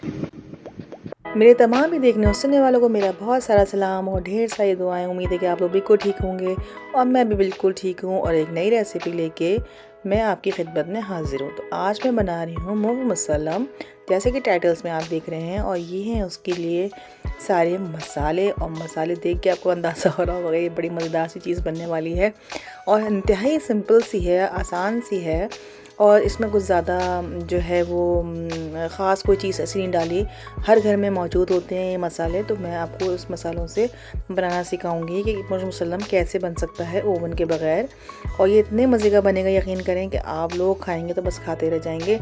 मेरे तमाम ही देखने और सुनने वालों को मेरा बहुत सारा सलाम और ढेर सारी दुआएं। उम्मीद है कि आप लोग बिल्कुल ठीक होंगे और मैं भी बिल्कुल ठीक हूँ और एक नई रेसिपी लेके मैं आपकी खिदमत में हाजिर हूँ। तो आज मैं बना रही हूँ मूंग मुसल्लम, जैसे कि टाइटल्स में आप देख रहे हैं। और ये हैं उसके लिए सारे मसाले, और मसाले देख के आपको अंदाज़ा हो रहा होगा ये बड़ी मज़ेदार सी चीज़ बनने वाली है और इंतहाई सिंपल सी है, आसान सी है। और इसमें कुछ ज़्यादा जो है वो ख़ास कोई चीज़ ऐसी नहीं डाली, हर घर में मौजूद होते हैं ये मसाले। तो मैं आपको उस मसालों से बनाना सिखाऊंगी कि मूंग मुसल्लम कैसे बन सकता है ओवन के बगैर। और ये इतने मज़े का बनेगा, यकीन करें कि आप लोग खाएंगे तो बस खाते रह जाएंगे।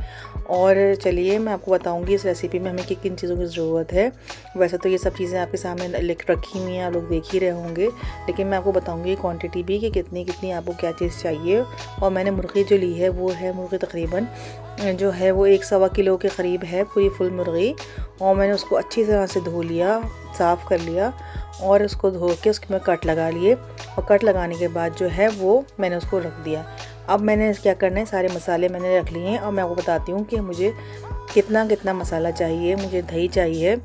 और चलिए मैं आपको बताऊंगी इस रेसिपी में हमें किन किन चीज़ों की ज़रूरत है। वैसे तो ये सब चीज़ें आपके सामने लिख रखी हुई हैं, आप लोग देख ही रहे होंगे, लेकिन मैं आपको बताऊंगी क्वांटिटी भी कि कितनी कितनी आपको क्या चीज़ चाहिए। और मैंने मुर्गी जो ली है वो है मुर्गी तकरीबन जो है वो 1 सवा किलो के करीब है, पूरी फुल मुर्गी। और मैंने उसको अच्छी तरह से धो लिया, साफ़ कर लिया और उसको धो के उसके में कट लगा लिए। और कट लगाने के बाद जो है वो मैंने उसको रख दिया। अब मैंने क्या करना है, सारे मसाले मैंने रख लिए हैं और मैं आपको बताती हूँ कि मुझे कितना कितना मसाला चाहिए। मुझे दही चाहिए,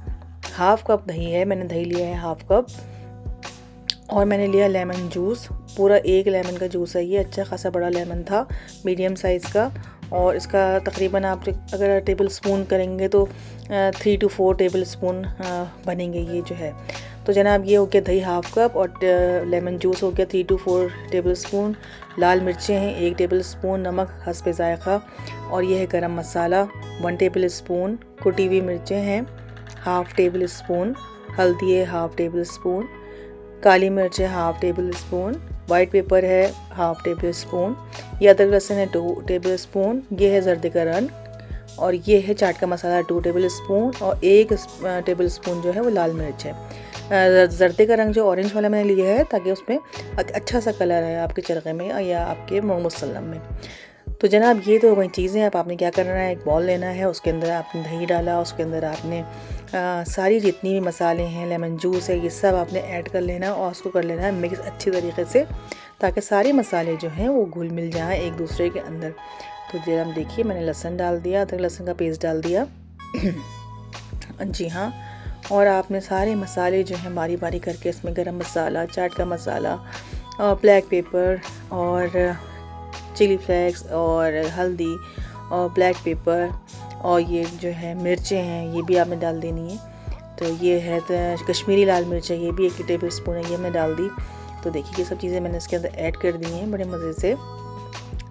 हाफ़ कप दही है, मैंने दही लिया है हाफ़ कप। और मैंने लिया लेमन जूस, पूरा 1 लेमन का जूस है ये, अच्छा खासा बड़ा लेमन था, मीडियम साइज़ का। और इसका तकरीबन आप अगर टेबल स्पून करेंगे तो 3 to 4 टेबल स्पून बनेंगे ये जो है। तो जनाब ये हो गया दही हाफ़ कप और लेमन जूस हो गया 3 to 4 टेबल स्पून। लाल मिर्चें हैं 1 टेबल स्पून, नमक हस्बे ज़ायक़ा। और ये है गरम मसाला 1 टेबल स्पून, कुटी हुई मिर्चें हैं हाफ़ टेबल स्पून, हल्दी है हाफ़ टेबल स्पून, काली मिर्च है half table spoon, white paper है हाफ़ टेबल स्पून, ये अदरक लहसुन है 2 टेबल स्पून, ये है जर्दे का रंग, और ये है चाट का मसाला 2 टेबल स्पून, और 1 टेबल स्पून जो है वो लाल मिर्च है। जर्दे का रंग जो ऑरेंज वाला मैंने लिया है ताकि उसमें अच्छा सा कलर है आपके चरखे में या आपके मूंग मुसल्लम में। तो जनाब ये तो वही चीज़ें हैं। अब आपने क्या करना है, एक बॉल लेना है, उसके अंदर आपने दही डाला, उसके अंदर आपने सारी जितनी भी मसाले हैं, लेमन जूस है, ये सब आपने ऐड कर लेना और उसको कर लेना है मिक्स अच्छी तरीके से, ताकि सारे मसाले जो हैं वो घुल मिल जाएं एक दूसरे के अंदर। तो जनाब देखिए मैंने लहसुन डाल दिया, अदरक लहसुन का पेस्ट डाल दिया जी हाँ। और आपने सारे मसाले जो हैं बारी बारी करके इसमें गरम मसाला, चाट का मसाला और ब्लैक पेपर और चिली फ्लेक्स और हल्दी और ब्लैक पेपर और ये जो है मिर्चें हैं ये भी आपने डाल देनी है। तो ये है तो कश्मीरी लाल मिर्च है, ये भी 1 टेबल स्पून है, ये मैं डाल दी। तो देखिए ये सब चीज़ें मैंने इसके अंदर ऐड कर दी हैं बड़े मज़े से।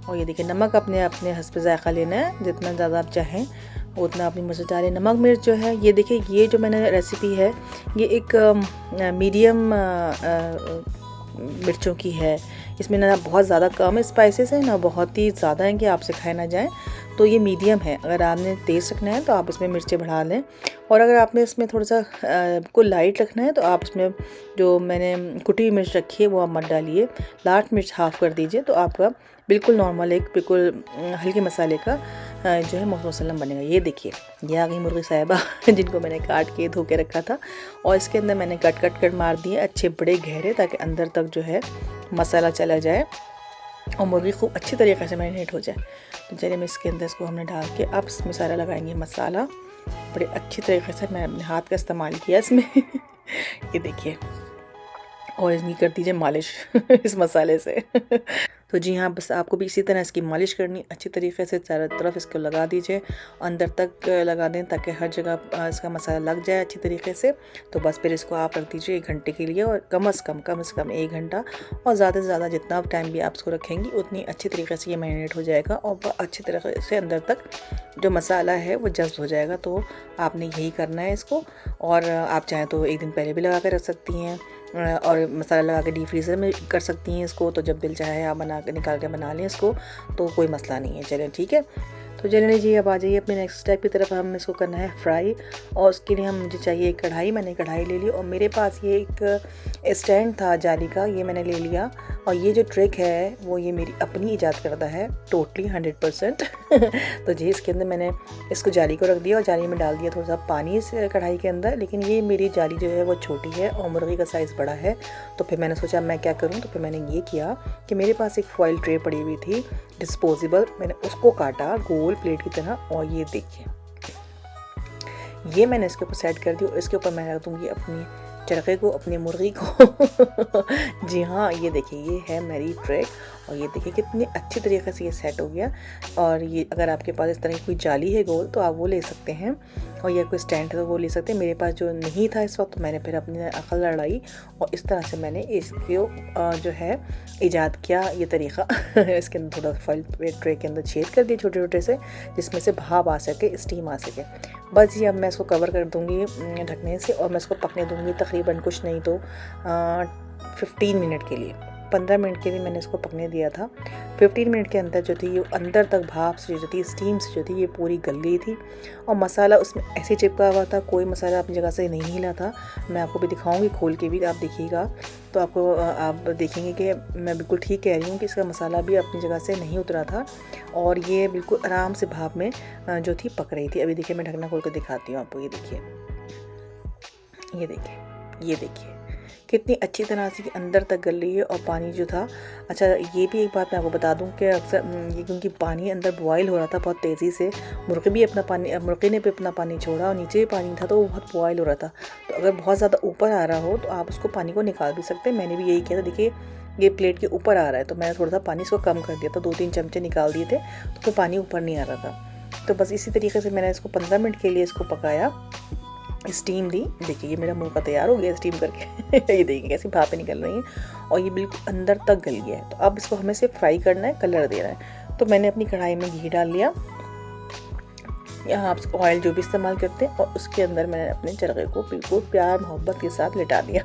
और ये देखिए नमक अपने अपने हस्बे ज़ायक़ा लेना है, जितना ज़्यादा आप चाहें उतना अपनी मर्ज़ी डालें। नमक मिर्च जो है ये देखिए, ये जो मैंने रेसिपी है ये एक मीडियम मिर्चों की है। इसमें ना बहुत ज़्यादा कम स्पाइसेस है, ना बहुत ही ज़्यादा हैं कि आपसे खाए ना जाए। तो ये मीडियम है, अगर आपने तेज़ रखना है तो आप इसमें मिर्चें बढ़ा लें, और अगर आपने इसमें थोड़ा सा को लाइट रखना है तो आप इसमें जो मैंने कुटी हुई मिर्च रखी है वो आप मत डालिए, लास्ट मिर्च हाफ़ कर दीजिए। तो आपका बिल्कुल नॉर्मल एक बिल्कुल हल्के मसाले का जो है मूंग मुसल्लम बनेगा। ये देखिए ये आ गई मुर्गी साहिबा जिनको मैंने काट के धो के रखा था, और इसके अंदर मैंने कट मार दिए अच्छे बड़े गहरे, ताकि अंदर तक जो है मसाला चला जाए और मुर्गी खूब अच्छी तरीके से मैरिनेट हो जाए। तो चलिए मैं इसके अंदर इसको हमने डाल के अब इसमें सारा लगाएंगे मसाला बड़े अच्छी तरीके से। मैं अपने हाथ का इस्तेमाल किया इसमें ये देखिए, और इसकी कर दीजिए मालिश इस मसाले से तो जी हाँ, बस आपको भी इसी तरह इसकी मालिश करनी अच्छी तरीके से, चारों तरफ इसको लगा दीजिए, अंदर तक लगा दें ताकि हर जगह इसका मसाला लग जाए अच्छी तरीके से। तो बस फिर इसको आप रख दीजिए 1 घंटे के लिए, और कम से कम 1 घंटा, और ज़्यादा से ज़्यादा जितना टाइम भी आप इसको रखेंगी उतनी अच्छी तरीके से ये मैरिनेट हो जाएगा और अच्छी तरीके से अंदर तक जो मसाला है वो जज्ब हो जाएगा। तो आपने यही करना है इसको, और आप चाहें तो 1 दिन पहले भी लगा कर रख सकती हैं और मसाला लगा के डीप फ्रीज़र में कर सकती हैं इसको। तो जब दिल चाहे आप बना के निकाल के बना लें इसको, तो कोई मसला नहीं है। चलें ठीक है, तो चलिए जी अब आ जाइए अपने नेक्स्ट स्टेप की तरफ। हम इसको करना है फ्राई, और उसके लिए मुझे चाहिए एक कढ़ाई। मैंने कढ़ाई ले ली, और मेरे पास ये एक स्टैंड था जाली का, ये मैंने ले लिया। और ये जो ट्रिक है वो ये मेरी अपनी ईजाद करता है टोटली 100% तो जी इसके अंदर मैंने इसको जाली को रख दिया, और जाली में डाल दिया थोड़ा सा पानी इस कढ़ाई के अंदर। लेकिन ये मेरी जाली जो है वो छोटी है और मुर्गी का साइज़ बड़ा है, तो फिर मैंने सोचा मैं क्या करूँ। तो फिर मैंने ये किया कि मेरे पास एक फॉइल ट्रे पड़ी हुई थी डिस्पोजेबल, मैंने उसको काटा गोल प्लेट की तरह, और ये देखिए ये मैंने इसके ऊपर सेट कर दी और इसके ऊपर मैं रख दूँगी अपनी चरखे को, अपनी मुर्गी को। जी हाँ, ये देखिए ये है मेरी ट्रे और ये देखिए कितनी अच्छी तरीके से ये सेट हो गया। और ये अगर आपके पास इस तरह की कोई जाली है गोल तो आप वो ले सकते हैं, और या कोई स्टैंड है तो वो ले सकते हैं। मेरे पास जो नहीं था इस वक्त, तो मैंने फिर अपनी अकल लड़ाई और इस तरह से मैंने इसको जो है ईजाद किया ये तरीक़ा। इसके अंदर थोड़ा फॉइल ट्रे के अंदर छेद कर दिए छोटे छोटे से, जिसमें से भाप आ सके, स्टीम आ सके। बस ये अब मैं इसको कवर कर दूँगी ढकने से और मैं इसको पकने दूँगी तकरीबन कुछ नहीं तो 15 मिनट के लिए। 15 मिनट के लिए मैंने इसको पकने दिया था। 15 मिनट के अंदर जो थी ये अंदर तक भाप से जो थी, स्टीम से जो थी, ये पूरी गल गई थी और मसाला उसमें ऐसे चिपका हुआ था, कोई मसाला अपनी जगह से नहीं हिला था। मैं आपको भी दिखाऊंगी खोल के भी, आप देखिएगा तो आपको आप देखेंगे कि मैं बिल्कुल ठीक कह रही हूँ कि इसका मसाला भी अपनी जगह से नहीं उतरा था और ये बिल्कुल आराम से भाप में जो थी पक रही थी। अभी देखिए मैं ढकना खोल कर दिखाती हूँ आपको। ये देखिए, ये देखिए, ये देखिए कितनी अच्छी तरह से अंदर तक गल रही है और पानी जो था। अच्छा, ये भी एक बात मैं आपको बता दूं कि अक्सर ये क्योंकि पानी अंदर बॉयल हो रहा था बहुत तेज़ी से, मुर्गी ने भी अपना पानी छोड़ा और नीचे भी पानी था, तो वो बहुत बॉयल हो रहा था। तो अगर बहुत ज़्यादा ऊपर आ रहा हो तो आप उसको पानी को निकाल भी सकते हैं। मैंने भी यही किया था। देखिए ये प्लेट के ऊपर आ रहा है तो मैंने थोड़ा सा पानी इसको कम कर दिया था, 2-3 चमचे निकाल दिए थे, तो फिर पानी ऊपर नहीं आ रहा था। तो बस इसी तरीके से मैंने इसको 15 मिनट के लिए इसको पकाया, स्टीम दी। देखिए ये मेरा मुर्गा तैयार हो गया स्टीम करके। ये देखिए कैसी भापें निकल रही हैं और ये बिल्कुल अंदर तक गल गया है। तो अब इसको हमें सिर्फ फ्राई करना है, कलर देना है। तो मैंने अपनी कढ़ाई में घी डाल लिया, यहाँ आप ऑयल जो भी इस्तेमाल करते हैं, और उसके अंदर मैंने अपने चरखे को बिल्कुल प्यार मोहब्बत के साथ लिटा दिया।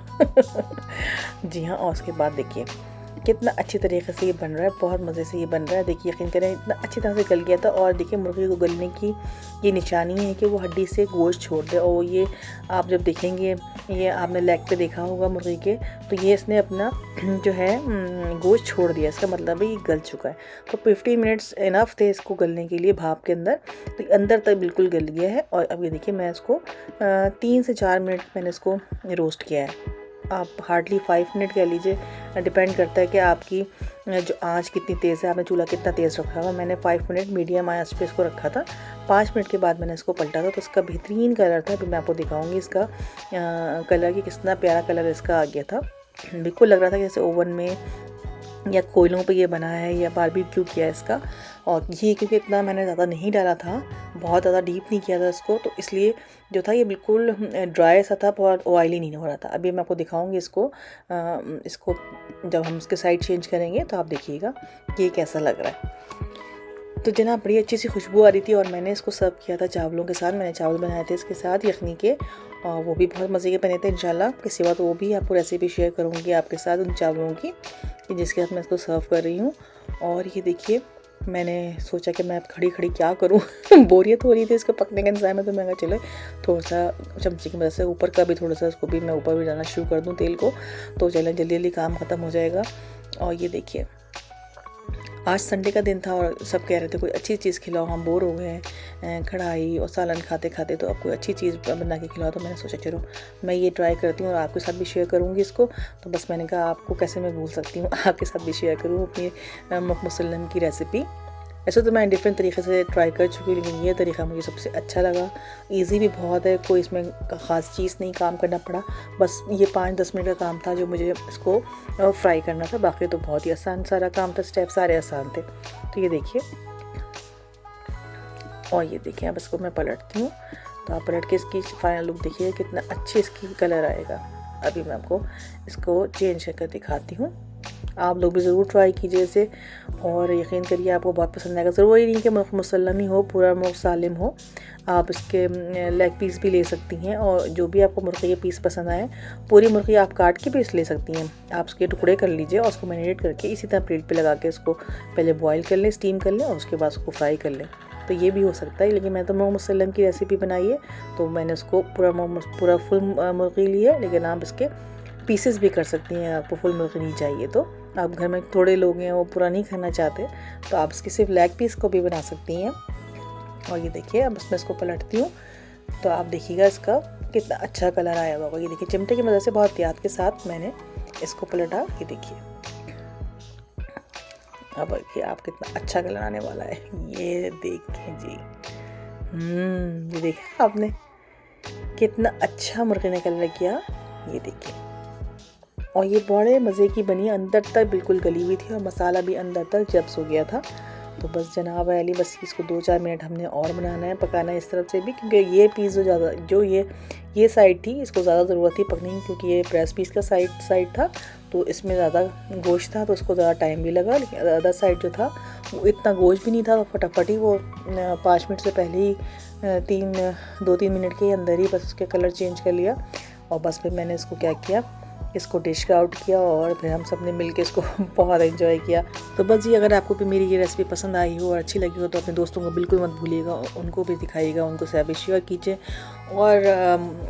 जी हाँ, और उसके बाद देखिए कितना अच्छी तरीके से ये बन रहा है, बहुत मज़े से ये बन रहा है। देखिए यकीन करें इतना अच्छी तरह से गल गया था। और देखिए मुर्गी को गलने की ये निशानी है कि वो हड्डी से गोश्त छोड़ दे। और ये आप जब देखेंगे, ये आपने लेग पे देखा होगा मुर्गी के, तो ये इसने अपना जो है गोश्त छोड़ दिया, इसका मतलब है ये गल चुका है। तो 15 मिनट्स इनफ थे इसको गलने के लिए भाप के अंदर, तो अंदर तक बिल्कुल गल गया है। और अब ये देखिए मैं इसको 3 से 4 मिनट मैंने इसको रोस्ट किया है। आप हार्डली 5 मिनट कह लीजिए, डिपेंड करता है कि आपकी जो आंच कितनी तेज़ है, आपने चूल्हा कितना तेज़ रखा हुआ। मैंने 5 मिनट मीडियम आंच पे इसको रखा था। 5 मिनट के बाद मैंने इसको पलटा था तो इसका बेहतरीन कलर था। अभी मैं आपको दिखाऊंगी इसका कलर कि कितना प्यारा कलर इसका आ गया था। बिल्कुल लग रहा था कि जैसे ओवन में या कोयलों पे ये बना है या बारबेक्यू किया है इसका। और घी क्योंकि इतना मैंने ज़्यादा नहीं डाला था, बहुत ज़्यादा डीप नहीं किया था इसको, तो इसलिए जो था ये बिल्कुल ड्राई सा था, बहुत ऑयली नहीं हो रहा था। अभी मैं आपको दिखाऊंगी इसको जब हम इसके साइड चेंज करेंगे तो आप देखिएगा कि ये कैसा लग रहा है। तो जनाब बड़ी अच्छी सी खुशबू आ रही थी और मैंने इसको सर्व किया था चावलों के साथ। मैंने चावल बनाए थे इसके साथ यखनी के, और वो भी बहुत मज़े के बने थे। इंशाल्लाह किसी बात वो भी आपको रेसिपी शेयर करूँगी आपके साथ उन चावलों की, जिसके साथ मैं इसको सर्व कर रही हूँ। और ये देखिए मैंने सोचा कि मैं अब खड़ी खड़ी क्या करूँ। बोरियत हो रही थी इसको पकने के इंतज़ार में, तो मैं चलो थोड़ा सा चमचे की मदद से ऊपर का भी थोड़ा सा इसको भी मैं ऊपर भी डालना शुरू कर दूँ तेल को, तो चलें जल्दी जल्दी काम ख़त्म हो जाएगा। और ये देखिए आज संडे का दिन था और सब कह रहे थे कोई अच्छी चीज़ खिलाओ, हम बोर हो गए हैं कढ़ाई और सालन खाते खाते, तो अब कोई अच्छी चीज़ बना के खिलाओ। तो मैंने सोचा चलो मैं ये ट्राई करती हूँ और आपके साथ भी शेयर करूँगी इसको। तो बस मैंने कहा आपको कैसे मैं भूल सकती हूँ, आपके साथ भी शेयर करूँ अपनी मुसल्लम की रेसिपी। ऐसे तो मैं डिफरेंट तरीके से ट्राई कर चुकी हूँ, लेकिन ये तरीका मुझे सबसे अच्छा लगा। इजी भी बहुत है, कोई इसमें ख़ास चीज़ नहीं काम करना पड़ा, बस ये 5-10 मिनट का काम था जो मुझे इसको फ्राई करना था। बाकी तो बहुत ही आसान सारा काम था, स्टेप सारे आसान थे। तो ये देखिए, और ये देखिए अब इसको मैं पलटती हूँ, तो आप पलट के इसकी फाइनल लुक देखिए कितना अच्छी इसकी कलर आएगा। अभी मैं आपको इसको चेंज करके दिखाती हूँ, आप लोग भी ज़रूर ट्राई कीजिए इसे और यकीन करिए आपको बहुत पसंद आएगा। ज़रूरी नहीं कि मुर्ग़ मुसल्लम ही हो, पूरा मुर्ग़ सालिम हो, आप इसके लेग पीस भी ले सकती हैं। और जो भी आपको मुर्ग़ी के पीस पसंद आए, पूरी मुर्ग़ी आप काट के पीस ले सकती हैं। आप उसके टुकड़े कर लीजिए और उसको मैरिनेट करके इसी तरह प्लेट पे लगा के उसको पहले बॉईल कर लें, स्टीम कर लें और उसके बाद उसको फ्राई कर लें, तो ये भी हो सकता है। लेकिन मैं तो मुर्ग़ मुसल्लम की रेसिपी बनाई है, तो मैंने उसको पूरा फुल मुर्ग़ी ली है। लेकिन आप इसके पीसेस भी कर सकती हैं, आपको फुल मुर्ग़ी नहीं चाहिए तो। आप घर में थोड़े लोग हैं वो पूरा नहीं खाना चाहते, तो आप इसके सिर्फ लेग पीस को भी बना सकती हैं। और ये देखिए अब मैं इसको पलटती हूँ, तो आप देखिएगा इसका कितना अच्छा कलर आया होगा। ये देखिए चिमटे की मदद से बहुत एहतियात के साथ मैंने इसको पलटा। ये देखिए अब देखिए आप कितना अच्छा कलर आने वाला है, ये देखिए जी। ये देखा आपने कितना अच्छा मुर्गे ने कलर किया, ये देखिए। और ये बड़े मज़े की बनी, अंदर तक बिल्कुल गली हुई थी और मसाला भी अंदर तक जब्स हो गया था। तो बस जनाब अली, बस इसको 2-4 मिनट हमने और बनाना है, पकाना है इस तरफ से भी, क्योंकि ये पीस जो ये साइड थी इसको ज़्यादा ज़रूरत थी पकने की, क्योंकि ये ब्रेस्ट पीस का साइड था तो इसमें ज़्यादा गोश्त था तो उसको ज़्यादा टाइम भी लगा। लेकिन अदर साइड जो था वो इतना गोश्त भी नहीं था, तो फटाफट ही वो 5 मिनट से पहले ही 2-3 मिनट के अंदर ही बस उसके कलर चेंज कर लिया। और बस फिर मैंने इसको क्या किया, इसको डिश आउट किया और फिर हम सब ने मिल के इसको बहुत एंजॉय किया। तो बस जी, अगर आपको भी मेरी ये रेसिपी पसंद आई हो और अच्छी लगी हो तो अपने दोस्तों को बिल्कुल मत भूलिएगा, उनको भी दिखाइएगा, उनको से भी शेयर कीजिए और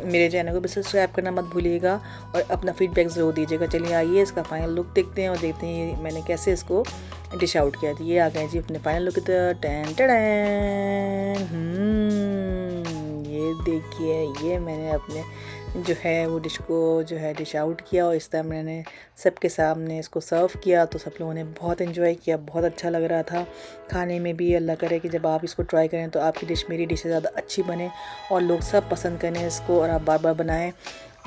मेरे चैनल को भी सब्सक्राइब करना मत भूलिएगा और अपना फीडबैक ज़रूर दीजिएगा। चलिए आइए इसका फाइनल लुक देखते हैं और देखते हैं मैंने कैसे इसको डिश आउट किया। ये आ गए जी अपने फाइनल लुक की तरह। ये देखिए, ये मैंने अपने जो है वो डिश आउट किया और इस तरह मैंने सबके सामने इसको सर्व किया। तो सब लोगों ने बहुत एंजॉय किया, बहुत अच्छा लग रहा था खाने में भी। अल्लाह करे कि जब आप इसको ट्राई करें तो आपकी डिश मेरी डिश से ज़्यादा अच्छी बने और लोग सब पसंद करें इसको और आप बार बार बनाएं।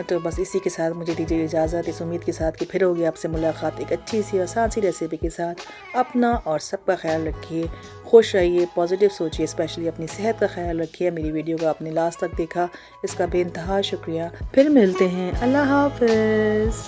तो बस इसी के साथ मुझे दीजिए इजाज़त, इस उम्मीद के साथ कि फिर होगी आपसे मुलाकात एक अच्छी सी आसान सी रेसिपी के साथ। अपना और सबका ख्याल रखिए, खुश रहिए, पॉजिटिव सोचिए, स्पेशली अपनी सेहत का ख्याल रखिए। मेरी वीडियो को आपने लास्ट तक देखा, इसका बेइंतहा शुक्रिया। फिर मिलते हैं, अल्लाह हाफ़िज़।